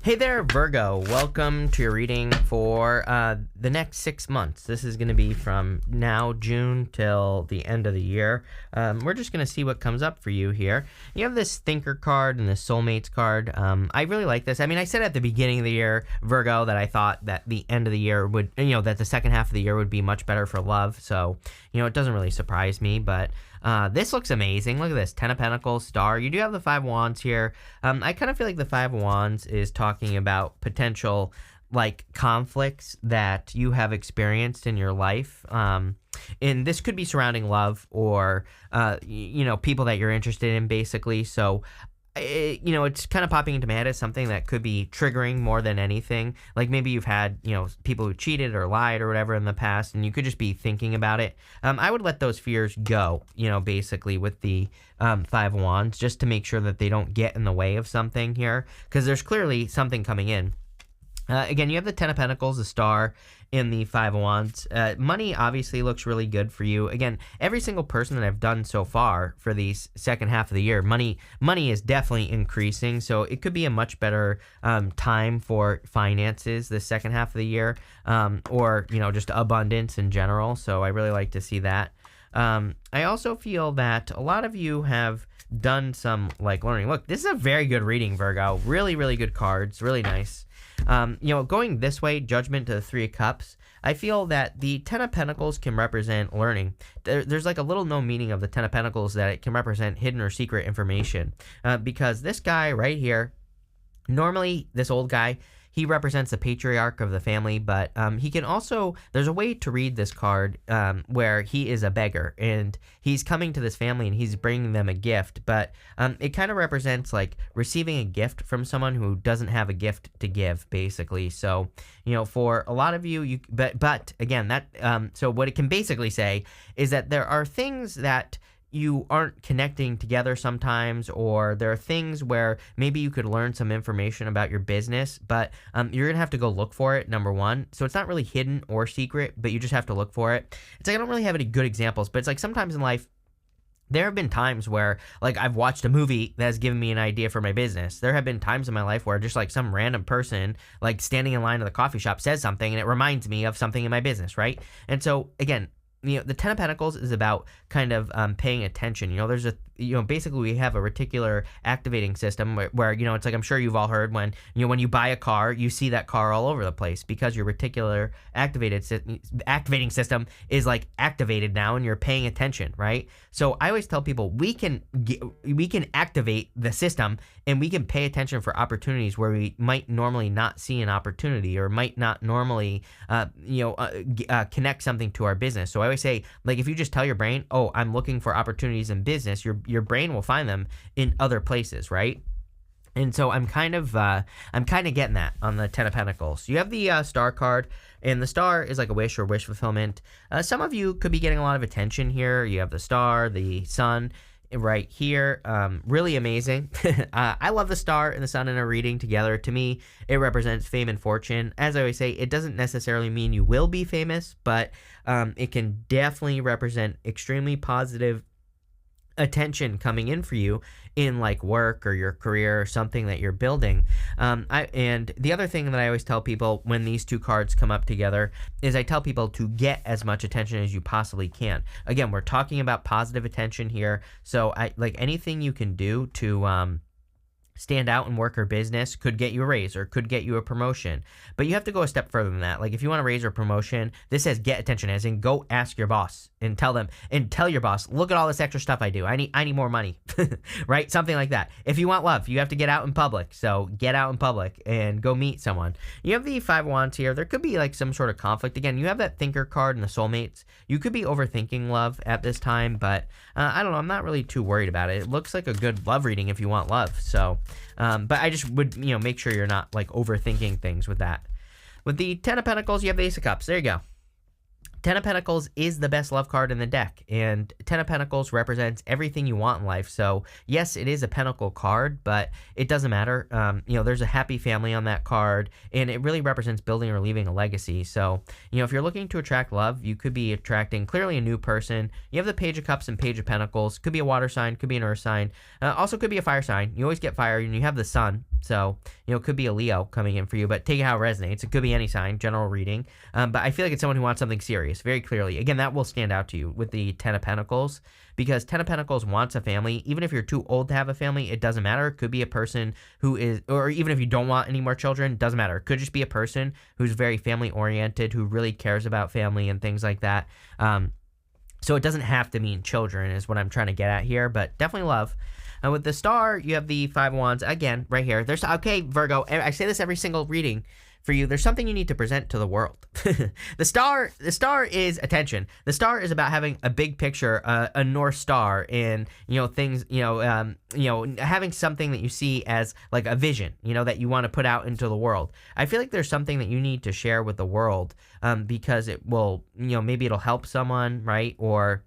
Hey there, Virgo. Welcome to your reading for the next 6 months. This is going to be from now, June, till the end of the year. We're just going to see what comes up for you here. You have this Thinker card and this Soulmates card. I really like this. I mean, I said at the beginning of the year, Virgo, that I thought that the end of the year would, that the second half of the year would be much better for love. So, it doesn't really surprise me, but this looks amazing. Look at this. 10 of Pentacles, Star. You do have the 5 Wands here. I kind of feel like the 5 Wands is talking about potential conflicts that you have experienced in your life. And this could be surrounding love or, people that you're interested in, basically. So it's kind of popping into my head as something that could be triggering more than anything. Like maybe you've had, people who cheated or lied or whatever in the past, and you could just be thinking about it. I would let those fears go, basically with the 5 Wands, just to make sure that they don't get in the way of something here, because there's clearly something coming in. Again, you have the 10 of Pentacles, the Star, in the 5 of Wands. Money obviously looks really good for you. Again, every single person that I've done so far for the second half of the year, money is definitely increasing. So it could be a much better time for finances the second half of the year, or just abundance in general. So I really like to see that. I also feel that a lot of you have done some learning. Look, this is a very good reading, Virgo. Really, really good cards. Really nice. Going this way, Judgment to the 3 of Cups, I feel that the 10 of Pentacles can represent learning. There's a little known meaning of the 10 of Pentacles that it can represent hidden or secret information. Because this guy right here, normally this old guy, he represents the patriarch of the family, but he can also, there's a way to read this card where he is a beggar, and he's coming to this family and he's bringing them a gift, but it kind of represents receiving a gift from someone who doesn't have a gift to give, basically. So, for a lot of you, but again, that, so what it can basically say is that there are things that you aren't connecting together sometimes, or there are things where maybe you could learn some information about your business, but you're gonna have to go look for it, number one. So it's not really hidden or secret, but you just have to look for it. It's I don't really have any good examples, but it's sometimes in life there have been times where I've watched a movie that has given me an idea for my business. There have been times in my life where just some random person standing in line at the coffee shop says something and it reminds me of something in my business, right? And so again, the 10 of Pentacles is about kind of paying attention. There's basically we have a reticular activating system where it's I'm sure you've all heard when you buy a car, you see that car all over the place because your reticular activating system is activated now and you're paying attention, right? So I always tell people we can activate the system and we can pay attention for opportunities where we might normally not see an opportunity or might not normally connect something to our business. So I always say, if you just tell your brain, oh, I'm looking for opportunities in business, your brain will find them in other places, right? And so I'm kind of getting that on the 10 of Pentacles. You have the Star card, and the Star is a wish or wish fulfillment. Some of you could be getting a lot of attention here. You have the Star, the Sun right here. Really amazing. I love the Star and the Sun in a reading together. To me, it represents fame and fortune. As I always say, it doesn't necessarily mean you will be famous, but it can definitely represent extremely positive attention coming in for you in work or your career or something that you're building. And the other thing that I always tell people when these 2 cards come up together is I tell people to get as much attention as you possibly can. Again, we're talking about positive attention here. So anything you can do to stand out in work or business could get you a raise or could get you a promotion. But you have to go a step further than that. If you want a raise or promotion, this says get attention, as in go ask your boss and tell your boss, look at all this extra stuff I do. I need more money, right? Something like that. If you want love, you have to get out in public. So get out in public and go meet someone. You have the 5 Wands here. There could be some sort of conflict. Again, you have that Thinker card and the Soulmates. You could be overthinking love at this time, but I don't know. I'm not really too worried about it. It looks like a good love reading if you want love. So, but I just would, make sure you're not overthinking things with that. With the 10 of Pentacles, you have the Ace of Cups. There you go. 10 of Pentacles is the best love card in the deck, and 10 of Pentacles represents everything you want in life. So yes, it is a pentacle card, but it doesn't matter. There's a happy family on that card, and it really represents building or leaving a legacy. So, if you're looking to attract love, you could be attracting clearly a new person. You have the Page of Cups and Page of Pentacles. Could be a water sign, could be an earth sign. Also could be a fire sign. You always get fire, and you have the Sun. So, it could be a Leo coming in for you, but take it how it resonates. It could be any sign, general reading. But I feel like it's someone who wants something serious, very clearly. Again, that will stand out to you with the Ten of Pentacles, because Ten of Pentacles wants a family. Even if you're too old to have a family, it doesn't matter. It could be a person who is, or even if you don't want any more children, it doesn't matter. It could just be a person who's very family oriented, who really cares about family and things like that. So it doesn't have to mean children is what I'm trying to get at here, but definitely love. With the star, you have the Five of Wands, again, right here. Okay, Virgo, I say this every single reading for you. There's something you need to present to the world. The star is attention. The star is about having a big picture, a North Star, and, things, having something that you see as like a vision, that you want to put out into the world. I feel like there's something that you need to share with the world, because it will, maybe it'll help someone, right? Or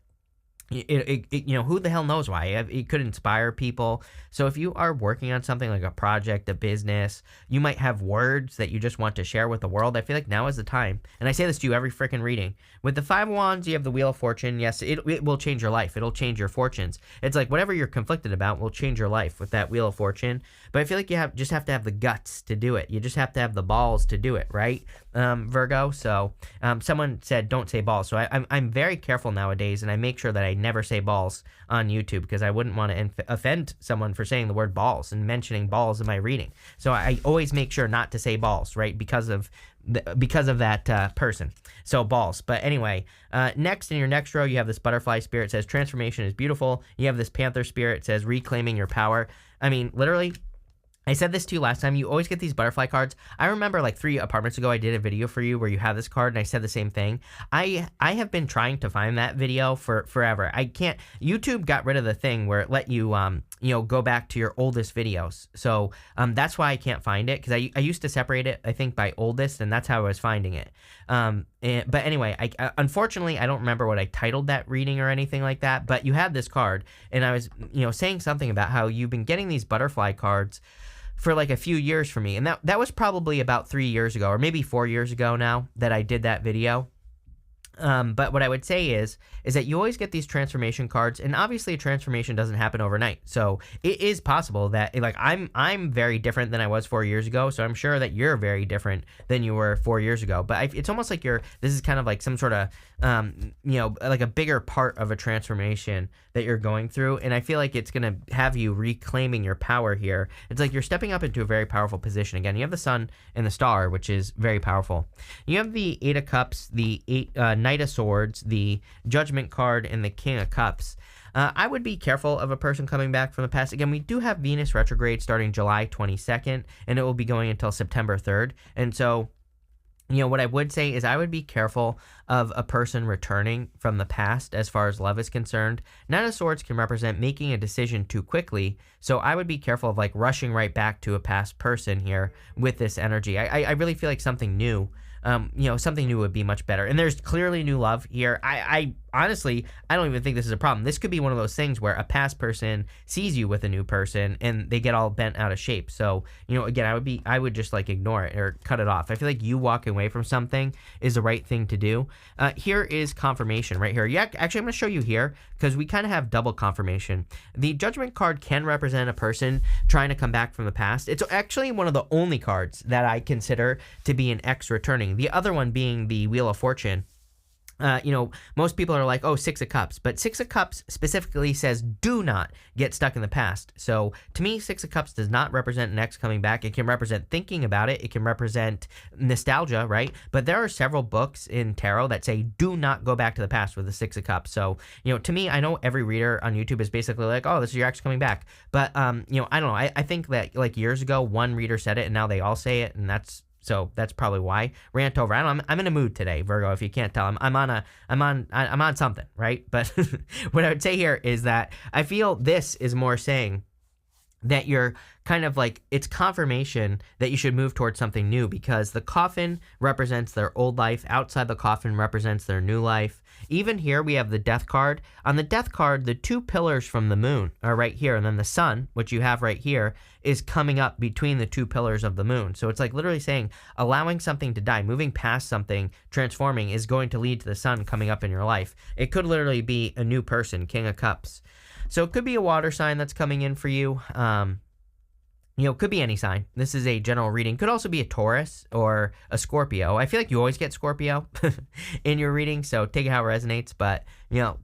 who the hell knows why? It could inspire people. So if you are working on something like a project, a business, you might have words that you just want to share with the world. I feel like now is the time. And I say this to you every freaking reading. With the Five of Wands, you have the Wheel of Fortune. Yes, it will change your life. It'll change your fortunes. It's like whatever you're conflicted about will change your life with that Wheel of Fortune. But I feel like you just have to have the guts to do it. You just have to have the balls to do it, right, Virgo? So someone said don't say balls. So I'm very careful nowadays, and I make sure that I never say balls on YouTube, because I wouldn't want to offend someone for saying the word balls and mentioning balls in my reading. So I always make sure not to say balls, right, because of that person. So balls. But anyway, next in your next row, you have this butterfly spirit. It says transformation is beautiful. You have this panther spirit. It says reclaiming your power. I mean, literally, I said this to you last time. You always get these butterfly cards. I remember like 3 apartments ago, I did a video for you where you have this card, and I said the same thing. I have been trying to find that video for forever. I can't. YouTube got rid of the thing where it let you, go back to your oldest videos. So that's why I can't find it, because I used to separate it, I think, by oldest, and that's how I was finding it. But anyway, unfortunately, I don't remember what I titled that reading or anything like that. But you had this card, and I was, saying something about how you've been getting these butterfly cards for like a few years for me. And that was probably about 3 years ago, or maybe 4 years ago now, that I did that video. But what I would say is that you always get these transformation cards, and obviously a transformation doesn't happen overnight. So it is possible that, like, I'm very different than I was 4 years ago. So I'm sure that you're very different than you were 4 years ago. But it's almost like this is kind of like some sort of, like a bigger part of a transformation that you're going through. And I feel like it's going to have you reclaiming your power here. It's like you're stepping up into a very powerful position. Again, you have the Sun and the Star, which is very powerful. You have the Eight of Cups, the Knight of Swords, the Judgment card, and the King of Cups. I would be careful of a person coming back from the past. Again, we do have Venus retrograde starting July 22nd, and it will be going until September 3rd. And so, what I would say is I would be careful of a person returning from the past as far as love is concerned. Nine of Swords can represent making a decision too quickly, so I would be careful of like rushing right back to a past person here with this energy. I really feel like something new, something new would be much better. And there's clearly new love here. I honestly, I don't even think this is a problem. This could be one of those things where a past person sees you with a new person and they get all bent out of shape. So, again, I would just like ignore it or cut it off. I feel like you walking away from something is the right thing to do. Here is confirmation right here. Yeah, actually, I'm going to show you here because we kind of have double confirmation. The Judgment card can represent a person trying to come back from the past. It's actually one of the only cards that I consider to be an ex returning. The other one being the Wheel of Fortune. Most people are like, oh, Six of Cups. But Six of Cups specifically says do not get stuck in the past. So to me, Six of Cups does not represent an ex coming back. It can represent thinking about it. It can represent nostalgia, right? But there are several books in tarot that say do not go back to the past with the Six of Cups. So, to me, I know every reader on YouTube is basically like, oh, this is your ex coming back. But, I don't know. I think that like years ago, one reader said it and now they all say it. And that's probably why. Rant over. I'm in a mood today, Virgo. If you can't tell, I'm on something, right? But what I would say here is that I feel this is more saying that you're kind of like, it's confirmation that you should move towards something new, because the coffin represents their old life. Outside the coffin represents their new life. Even here, we have the Death card. On the Death card, the two pillars from the moon are right here. And then the sun, which you have right here, is coming up between the two pillars of the moon. So it's like literally saying allowing something to die, moving past something, transforming is going to lead to the sun coming up in your life. It could literally be a new person, King of Cups. So it could be a water sign that's coming in for you. Could be any sign. This is a general reading. Could also be a Taurus or a Scorpio. I feel like you always get Scorpio in your reading, so take it how it resonates, but,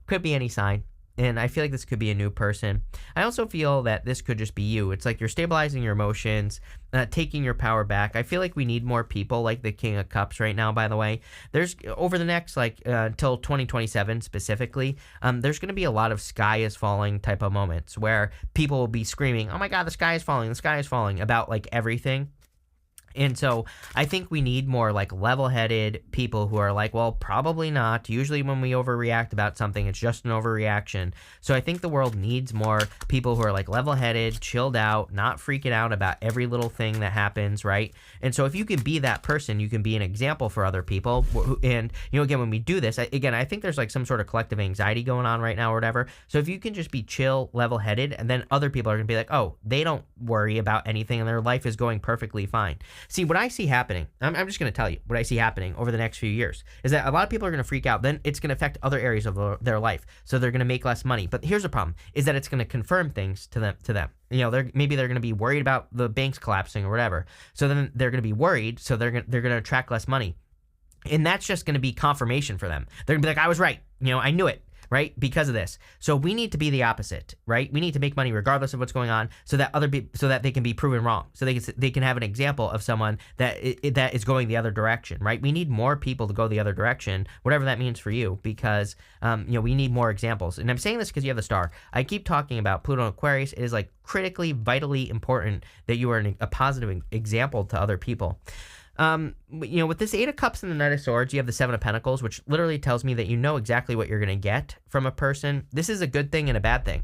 could be any sign. And I feel like this could be a new person. I also feel that this could just be you. It's like you're stabilizing your emotions, taking your power back. I feel like we need more people like the King of Cups right now, by the way. There's, over the next, till 2027 specifically, there's going to be a lot of sky is falling type of moments where people will be screaming, oh my God, the sky is falling, about, everything. And so I think we need more level-headed people who are well, probably not. Usually when we overreact about something, it's just an overreaction. So I think the world needs more people who are level-headed, chilled out, not freaking out about every little thing that happens, right? And so if you can be that person, you can be an example for other people. And, again, when we do this, I think there's some sort of collective anxiety going on right now or whatever. So if you can just be chill, level-headed, and then other people are going to be like, oh, they don't worry about anything and their life is going perfectly fine. See, what I see happening, I'm just going to tell you what I see happening over the next few years is that a lot of people are going to freak out. Then it's going to affect other areas of their life. So they're going to make less money. But here's the problem is that it's going to confirm things to them. Maybe they're going to be worried about the banks collapsing or whatever. So then they're going to be worried. So they're going to attract less money. And that's just going to be confirmation for them. They're going to be like, I was right. I knew it. Right? Because of this. So we need to be the opposite, right? We need to make money regardless of what's going on so that so that they can be proven wrong. So they can have an example of someone that is going the other direction, right? We need more people to go the other direction, whatever that means for you, because we need more examples. And I'm saying this because you have the star. I keep talking about Pluto and Aquarius. It is critically, vitally important that you are a positive example to other people. With this Eight of Cups and the Knight of Swords, you have the Seven of Pentacles, which literally tells me that you know exactly what you're going to get from a person. This is a good thing and a bad thing.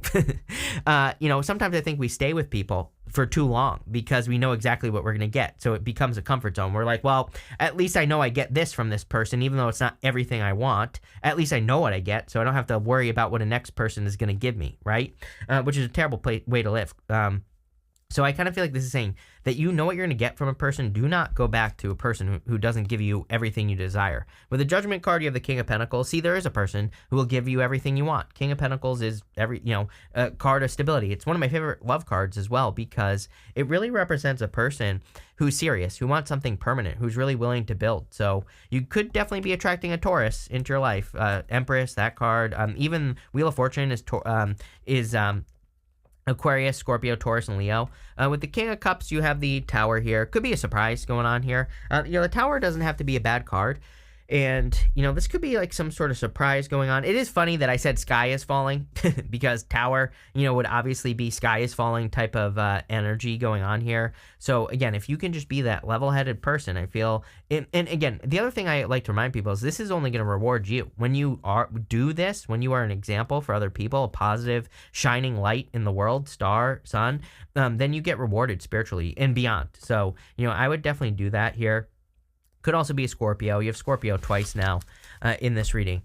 Sometimes I think we stay with people for too long because we know exactly what we're going to get. So it becomes a comfort zone. We're like, well, at least I know I get this from this person, even though it's not everything I want. At least I know what I get, so I don't have to worry about what the next person is going to give me, right? Which is a terrible way to live. So I kind of feel like this is saying that you know what you're going to get from a person. Do not go back to a person who doesn't give you everything you desire. With the Judgment card, you have the King of Pentacles. See, there is a person who will give you everything you want. King of Pentacles is a card of stability. It's one of my favorite love cards as well because it really represents a person who's serious, who wants something permanent, who's really willing to build. So you could definitely be attracting a Taurus into your life. Empress, that card. Even Wheel of Fortune is Aquarius, Scorpio, Taurus, and Leo. With the King of Cups, you have the Tower here. Could be a surprise going on here. The Tower doesn't have to be a bad card. And, this could be some sort of surprise going on. It is funny that I said sky is falling because Tower, would obviously be sky is falling type of energy going on here. So, again, if you can just be that level-headed person, I feel... And again, the other thing I like to remind people is this is only going to reward you. When you do this, when you are an example for other people, a positive, shining light in the world, star, sun, then you get rewarded spiritually and beyond. So, I would definitely do that here. Could also be a Scorpio. You have Scorpio twice now in this reading.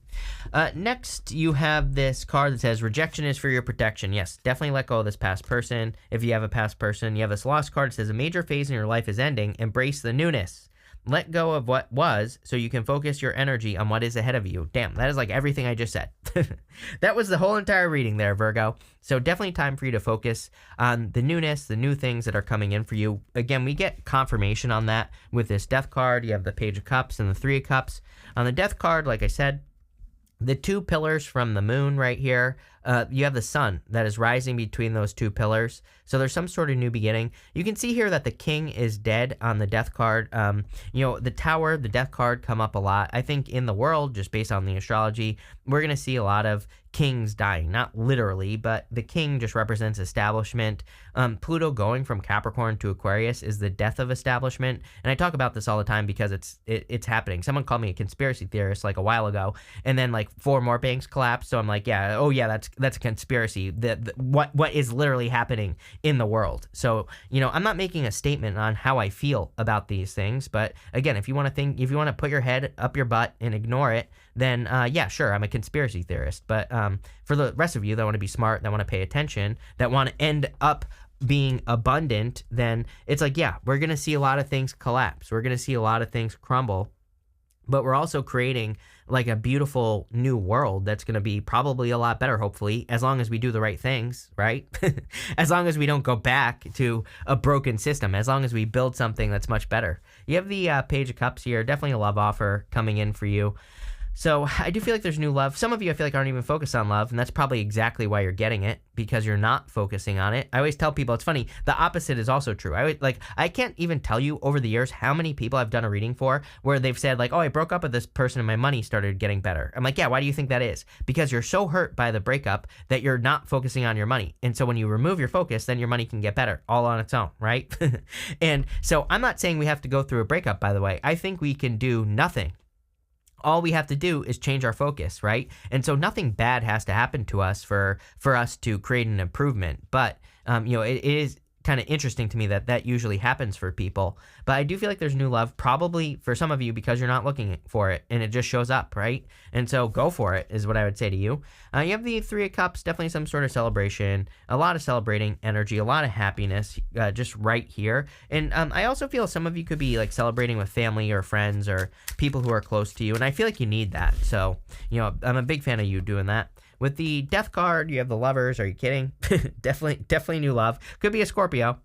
Next, you have this card that says, rejection is for your protection. Yes, definitely let go of this past person. If you have a past person, you have this lost card that says, a major phase in your life is ending. Embrace the newness. Let go of what was so you can focus your energy on what is ahead of you. Damn, that is everything I just said. That was the whole entire reading there, Virgo. So definitely time for you to focus on the newness, the new things that are coming in for you. Again, we get confirmation on that with this Death card. You have the Page of Cups and the Three of Cups. On the Death card, like I said, the two pillars from the moon right here, you have the sun that is rising between those two pillars. So there's some sort of new beginning. You can see here that the king is dead on the Death card. The Tower, the Death card come up a lot. I think in the world, just based on the astrology, we're going to see a lot of kings dying. Not literally, but the king just represents establishment. Pluto going from Capricorn to Aquarius is the death of establishment. And I talk about this all the time because it's happening. Someone called me a conspiracy theorist a while ago, and then 4 more banks collapsed. So I'm like, yeah, oh yeah, that's a conspiracy. What is literally happening in the world. So, I'm not making a statement on how I feel about these things, but again, if you want to put your head up your butt and ignore it, then yeah, sure, I'm a conspiracy theorist. But for the rest of you that want to be smart, that want to pay attention, that want to end up being abundant, then it's yeah, we're going to see a lot of things collapse. We're going to see a lot of things crumble. but we're also creating like a beautiful new world that's going to be probably a lot better, hopefully, as long as we do the right things, right? As long as we don't go back to a broken system, as long as we build something that's much better. You have the Page of Cups here, definitely a love offer coming in for you. So I do feel like there's new love. Some of you I feel like aren't even focused on love, and that's probably exactly why you're getting it, because you're not focusing on it. I always tell people, it's funny, the opposite is also true. I can't even tell you over the years how many people I've done a reading for where they've said like, oh, I broke up with this person and my money started getting better. I'm like, yeah, why do you think that is? Because you're so hurt by the breakup that you're not focusing on your money. And so when you remove your focus, then your money can get better all on its own, right? And so I'm not saying we have to go through a breakup, by the way. I think we can do nothing. All we have to do is change our focus, right? And so nothing bad has to happen to us for us to create an improvement. But, it is kind of interesting to me that usually happens for people. But I do feel like there's new love, probably for some of you because you're not looking for it and it just shows up, right? And so go for it is what I would say to you. You have the Three of Cups, definitely some sort of celebration, a lot of celebrating energy, a lot of happiness just right here. And I also feel some of you could be like celebrating with family or friends or people who are close to you. And I feel like you need that. So, I'm a big fan of you doing that. With the Death card, you have the Lovers. Are you kidding? Definitely new love. Could be a Scorpio.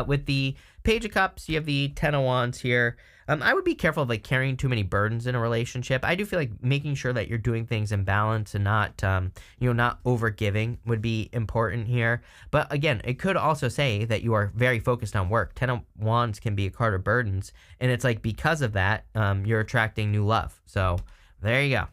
With the Page of Cups, you have the Ten of Wands here. I would be careful of like carrying too many burdens in a relationship. I do feel like making sure that you're doing things in balance and not, not over giving would be important here. But again, it could also say that you are very focused on work. Ten of Wands can be a card of burdens, and it's like because of that, you're attracting new love. So there you go.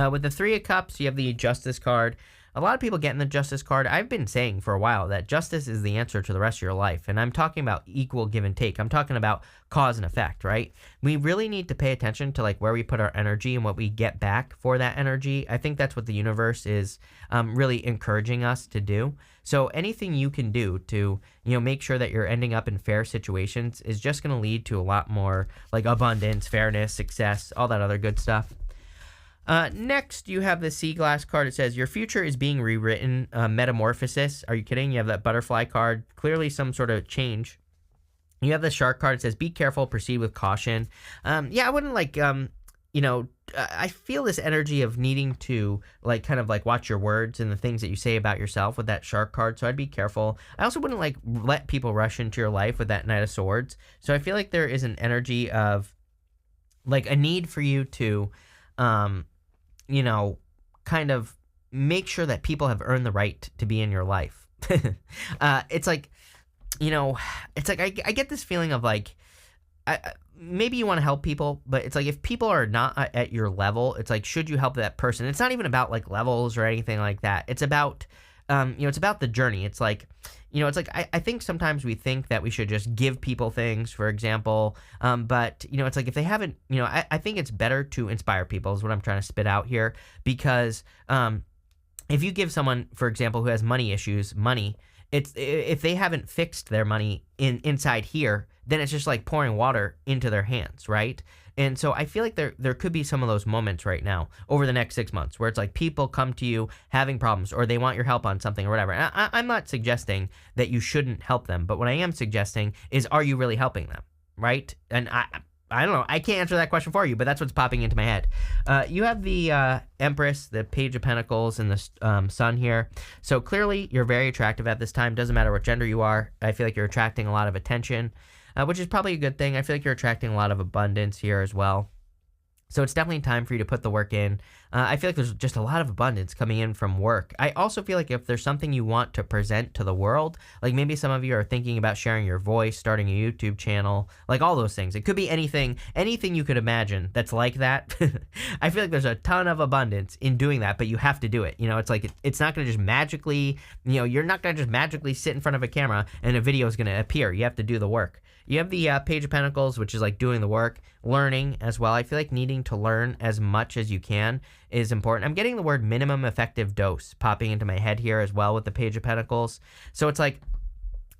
With the Three of Cups, you have the Justice card. A lot of people get in the Justice card. I've been saying for a while that justice is the answer to the rest of your life. And I'm talking about equal give and take. I'm talking about cause and effect, right? We really need to pay attention to like where we put our energy and what we get back for that energy. I think that's what the universe is really encouraging us to do. So anything you can do to, make sure that you're ending up in fair situations is just going to lead to a lot more like abundance, fairness, success, all that other good stuff. Next, you have the Sea Glass card. It says, your future is being rewritten, metamorphosis. Are you kidding? You have that Butterfly card. Clearly some sort of change. You have the Shark card. It says, be careful, proceed with caution. I wouldn't like, I feel this energy of needing to like kind of like watch your words and the things that you say about yourself with that Shark card. So I'd be careful. I also wouldn't like let people rush into your life with that Knight of Swords. So I feel like there is an energy of like a need for you to, kind of make sure that people have earned the right to be in your life. It's like, I get this feeling of like, maybe you want to help people, but it's like if people are not at your level, it's like, should you help that person? It's not even about like levels or anything like that. It's about, it's about the journey. It's like, I think sometimes we think that we should just give people things, for example. But, it's like if they haven't, I think it's better to inspire people is what I'm trying to spit out here. Because if you give someone, for example, who has money issues, money, if they haven't fixed their money inside here, then it's just like pouring water into their hands, right? And so I feel like there could be some of those moments right now over the next 6 months where it's like people come to you having problems or they want your help on something or whatever. And I'm not suggesting that you shouldn't help them, but what I am suggesting is, are you really helping them, right? And I don't know. I can't answer that question for you, but that's what's popping into my head. You have the Empress, the Page of Pentacles, and the Sun here. So clearly you're very attractive at this time. Doesn't matter what gender you are. I feel like you're attracting a lot of attention. Which is probably a good thing. I feel like you're attracting a lot of abundance here as well. So it's definitely time for you to put the work in. I feel like there's just a lot of abundance coming in from work. I also feel like if there's something you want to present to the world, like maybe some of you are thinking about sharing your voice, starting a YouTube channel, like all those things. It could be anything you could imagine that's like that. I feel like there's a ton of abundance in doing that, but you have to do it. It's like it's not going to just magically, you're not going to just magically sit in front of a camera and a video is going to appear. You have to do the work. You have the Page of Pentacles, which is like doing the work, learning as well. I feel like needing to learn as much as you can is important. I'm getting the word minimum effective dose popping into my head here as well with the Page of Pentacles. So it's like,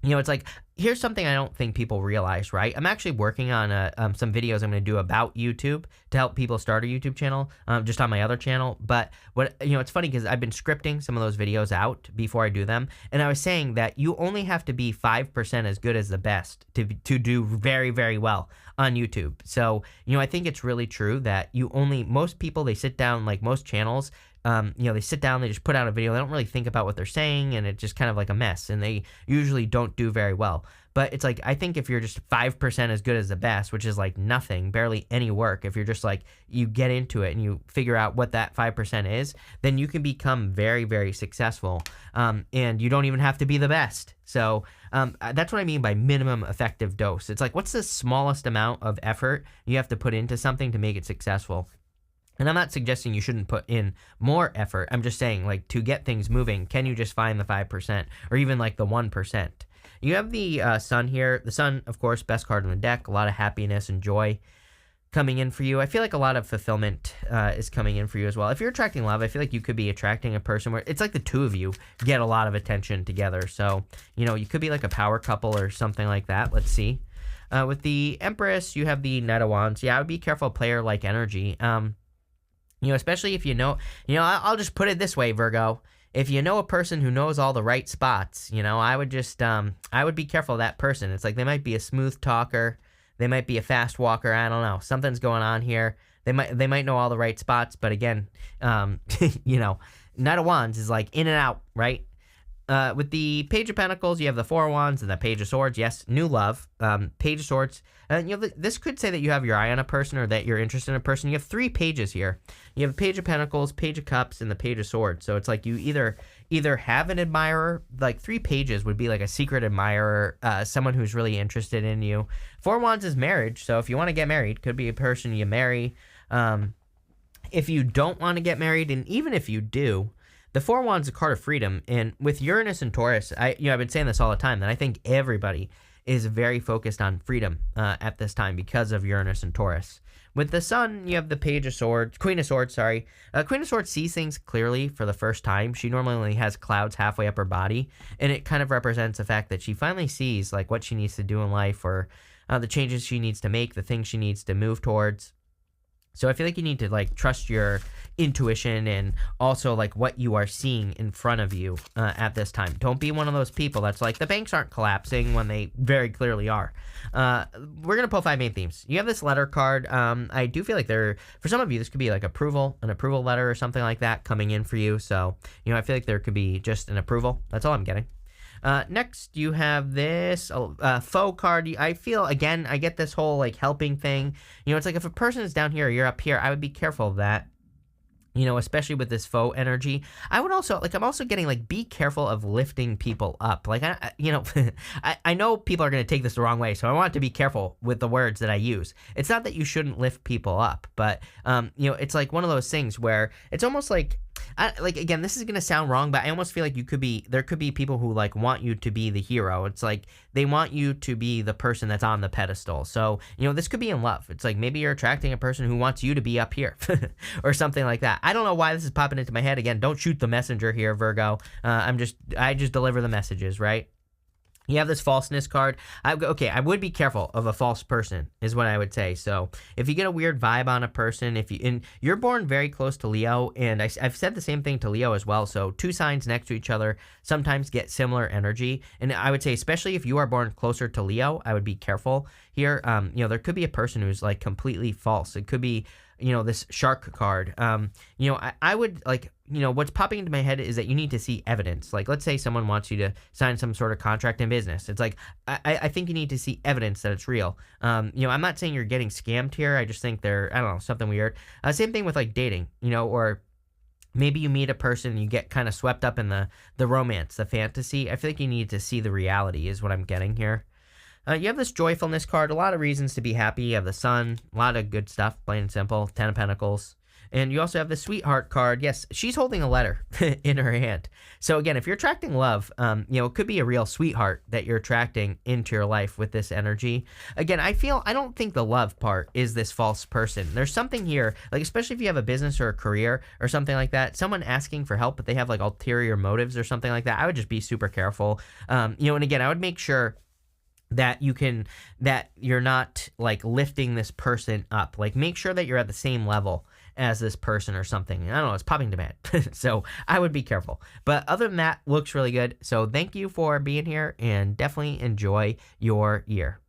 It's like, here's something I don't think people realize, right? I'm actually working on some videos I'm going to do about YouTube to help people start a YouTube channel, just on my other channel. But it's funny because I've been scripting some of those videos out before I do them, and I was saying that you only have to be 5% as good as the best to do very, very well on YouTube. So I think it's really true that most people, they sit down, like most channels. They sit down, they just put out a video. They don't really think about what they're saying, and it's just kind of like a mess, and they usually don't do very well. But it's like, I think if you're just 5% as good as the best, which is like nothing, barely any work, if you're just like, you get into it and you figure out what that 5% is, then you can become very, very successful. And you don't even have to be the best. So that's what I mean by minimum effective dose. It's like, what's the smallest amount of effort you have to put into something to make it successful? And I'm not suggesting you shouldn't put in more effort. I'm just saying, like, to get things moving, can you just find the 5% or even like the 1%? You have the sun here. The sun, of course, best card in the deck. A lot of happiness and joy coming in for you. I feel like a lot of fulfillment is coming in for you as well. If you're attracting love, I feel like you could be attracting a person where it's like the two of you get a lot of attention together. So, you could be like a power couple or something like that. Let's see. With the Empress, you have the Knight of Wands. Yeah, I would be careful, player-like energy. Especially if I'll just put it this way, Virgo. If you know a person who knows all the right spots, I would just, I would be careful of that person. It's like they might be a smooth talker. They might be a fast walker. I don't know. Something's going on here. They might know all the right spots, but again, Knight of Wands is like in and out, right? With the Page of Pentacles, you have the Four of Wands and the Page of Swords. Yes, new love. Page of Swords. This could say that you have your eye on a person or that you're interested in a person. You have 3 pages here. You have Page of Pentacles, Page of Cups, and the Page of Swords. So it's like you either have an admirer, like 3 pages would be like a secret admirer, someone who's really interested in you. Four of Wands is marriage. So if you want to get married, could be a person you marry. If you don't want to get married, and even if you do, the Four of Wands is a card of freedom, and with Uranus and Taurus, I've been saying this all the time, that I think everybody is very focused on freedom at this time because of Uranus and Taurus. With the Sun, you have the Page of Swords, Queen of Swords, sorry. Queen of Swords sees things clearly for the first time. She normally only has clouds halfway up her body, and it kind of represents the fact that she finally sees like what she needs to do in life, or the changes she needs to make, the things she needs to move towards. So I feel like you need to like trust your intuition and also like what you are seeing in front of you at this time. Don't be one of those people that's like, the banks aren't collapsing when they very clearly are. We're going to pull 5 main themes. You have this letter card. I do feel like for some of you, this could be like an approval letter or something like that coming in for you. So, I feel like there could be just an approval. That's all I'm getting. Next, you have this faux card. I feel, again, I get this whole like helping thing. It's like if a person is down here or you're up here, I would be careful of that. Especially with this faux energy. I would also, I'm also getting, be careful of lifting people up. I know people are going to take this the wrong way, so I want to be careful with the words that I use. It's not that you shouldn't lift people up, but, it's like one of those things where it's almost like, again, this is going to sound wrong, but I almost feel like there could be people who want you to be the hero. It's like they want you to be the person that's on the pedestal. So, this could be in love. It's like maybe you're attracting a person who wants you to be up here or something like that. I don't know why this is popping into my head. Again, don't shoot the messenger here, Virgo. I just deliver the messages, right? You have this falseness card. I would be careful of a false person is what I would say. So if you get a weird vibe on a person, and you're born very close to Leo, and I've said the same thing to Leo as well. So 2 signs next to each other sometimes get similar energy. And I would say, especially if you are born closer to Leo, I would be careful here. There could be a person who's completely false. It could be, this shark card. I would what's popping into my head is that you need to see evidence. Let's say someone wants you to sign some sort of contract in business. It's like, I think you need to see evidence that it's real. I'm not saying you're getting scammed here. I just think something weird. Same thing with dating, or maybe you meet a person and you get kind of swept up in the romance, the fantasy. I feel like you need to see the reality is what I'm getting here. You have this joyfulness card, a lot of reasons to be happy. You have the Sun, a lot of good stuff, plain and simple. 10 of Pentacles. And you also have the sweetheart card. Yes, she's holding a letter in her hand. So again, if you're attracting love, it could be a real sweetheart that you're attracting into your life with this energy. Again, I don't think the love part is this false person. There's something here, like especially if you have a business or a career or something like that, someone asking for help, but they have like ulterior motives or something like that. I would just be super careful. And again, I would make sure that you're not like lifting this person up. Like make sure that you're at the same level as this person or something. I don't know, it's popping demand. So I would be careful. But other than that, looks really good. So thank you for being here and definitely enjoy your year.